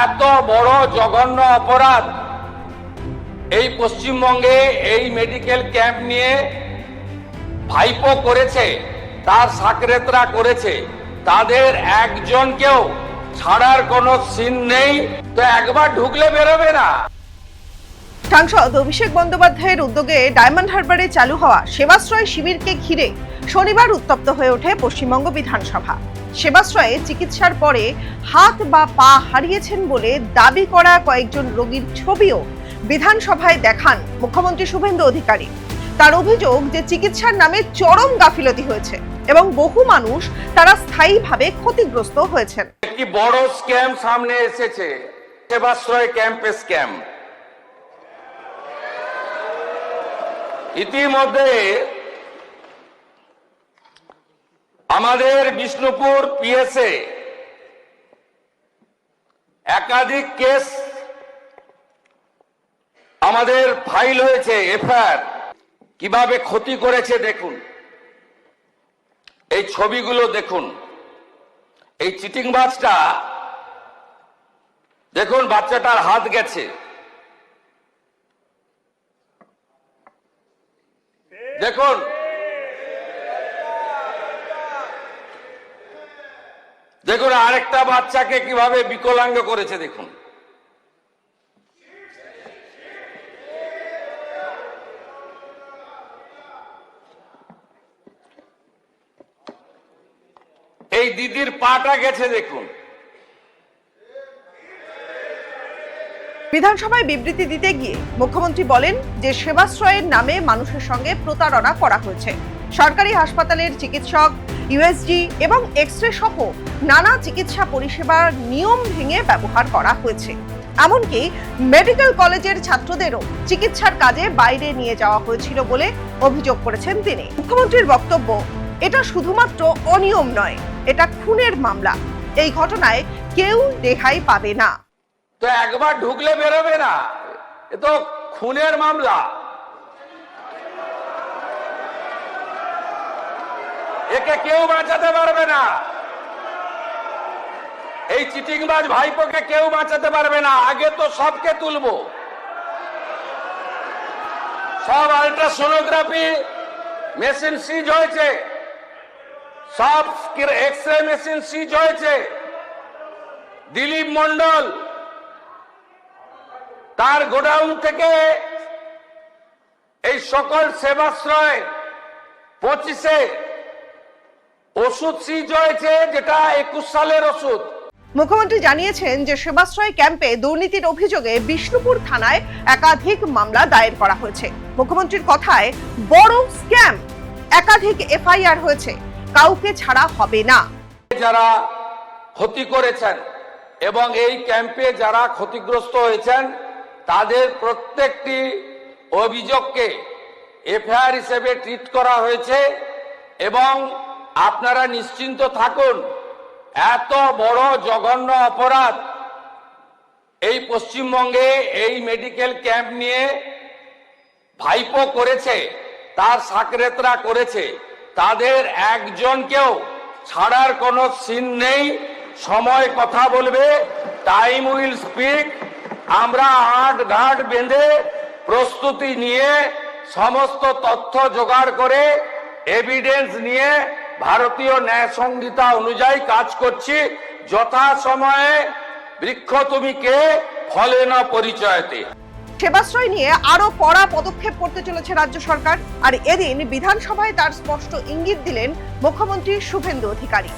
এত বড় জঘন্য অপরাধ এই পশ্চিমবঙ্গে এই মেডিকেল ক্যাম্প নিয়ে ভাইপো করেছে, তার সাকরেতরা করেছে, তাদের একজনকেও ছাড়ার কোনো সিন নেই। তো একবার ঢুকলে বেরোবে না। সাংসদ অভিষেক বন্দ্যোপাধ্যায়ের উদ্যোগে ডায়মন্ড হারবারে চালু হওয়া সেবাশ্রয় শিবিরকে ঘিরে শনিবার উত্তপ্ত হয়ে ওঠে পশ্চিমবঙ্গ বিধানসভা। সেবাশ্রয়ে চিকিৎসার পরে হাত বা পা হারিয়েছেন বলে দাবি করা কয়েকজন রোগীর ছবিও বিধানসভায় দেখান মুখ্যমন্ত্রী শুভেন্দু অধিকারী। তার অভিযোগ যে চিকিৎসার নামে চরম গাফিলতি হয়েছে এবং বহু মানুষ তারা স্থায়ীভাবে ক্ষতিগ্রস্ত হয়েছেন। একটি বড় স্ক্যাম সামনে এসেছে, সেবাশ্রয় ক্যাম্পে স্ক্যাম। ইতিমধ্যে আমাদের বিষ্ণুপুর পিএসএ একাধিক কেস আমাদের ফাইল হয়েছে, এফআইআর। কিভাবে ক্ষতি করেছে দেখুন, এই ছবিগুলো দেখুন। এই চিটিংবাজটা দেখুন, বাচ্চাটার হাত গেছে, দেখুন। দেখুন আরেকটা বাচ্চাকে কিভাবে বিকলাঙ্গ করেছে দেখুন। এই দিদির পাটা গেছে দেখুন। বিধানসভায় বিবৃতি দিতে গিয়ে মুখ্যমন্ত্রী বলেন যে সেবাশ্রয়ের নামে মানুষের সঙ্গে প্রতারণা করা হয়েছে। সরকারি হাসপাতালের চিকিৎসক, ইউএসজি এবং এক্সরে সহ নানা চিকিৎসা পরিষেবার নিয়ম ভেঙে ব্যবহার করা হয়েছে। এমনকি মেডিকেল কলেজের ছাত্রদেরও চিকিৎসার কাজে বাইরে নিয়ে যাওয়া হয়েছিল বলে অভিযোগ করেছেন তিনি। মুখ্যমন্ত্রীর বক্তব্য, এটা শুধুমাত্র অনিয়ম নয়, এটা খুনের মামলা। এই ঘটনায় কেউ রেহাই পাবে না। তো একবার ঢুকলে বেরোবে না, এ তো খুনের মামলা। একে কেউ বাঁচাতে পারবে না। এই চিটিংবাজ ভাইপোকে কেউ বাঁচাতে পারবে না। আগে তো সবকে তুলবো, সব আল্ট্রাসোনোগ্রাফি মেশিন সিজ হয়েছে, সব এক্সরে মেশিন সিজ হয়েছে। দিলীপ মন্ডল তার গোডাউন থেকে এই সকল সেবাশ্রয় 25-এ ওষুধ সিজ হয়েছে, যেটা 21 সালের ওষুধ। মুখ্যমন্ত্রী জানিয়েছেন যে সেবাশ্রয় ক্যাম্পে দুর্নীতির অভিযোগে বিষ্ণুপুর থানায় একাধিক মামলা দায়ের করা হয়েছে। মুখ্যমন্ত্রীর কথায়, বড় স্ক্যাম, একাধিক এফআইআর হয়েছে, কাউকে ছাড়া হবে না। যারা ক্ষতি করেছেন এবং এই ক্যাম্পে যারা ক্ষতিগ্রস্ত হয়েছেন তাদের প্রত্যেকটি অভিযোগকে এফআইআর হিসেবে ট্রিট করা হয়েছে। এবং আপনারা নিশ্চিন্ত থাকুন, এত বড় জঘন্য অপরাধ এই পশ্চিমবঙ্গে এই মেডিকেল ক্যাম্প নিয়ে ভাইপো করেছে, তার সাকরেতরা করেছে, তাদের একজনকেও ছাড়ার কোনো সিন নেই। সময় কথা বলবে, টাইম উইল স্পিক। আমরা আট ঘাট বেঁধে প্রস্তুতি নিয়ে সমস্ত তথ্য জোগাড় করে এভিডেন্স নিয়ে ভারতীয় ন্যায় সংহিতা অনুযায়ী কাজ করছি। যথাসময়ে বৃক্ষ তুমি কে, ফলে না পরিচয়তে। সেবাশ্রয় নিয়ে আরো কড়া পদক্ষেপ করতে চলেছে রাজ্য সরকার। আর এদিন বিধানসভায় তার স্পষ্ট ইঙ্গিত দিলেন মুখ্যমন্ত্রী শুভেন্দু অধিকারী।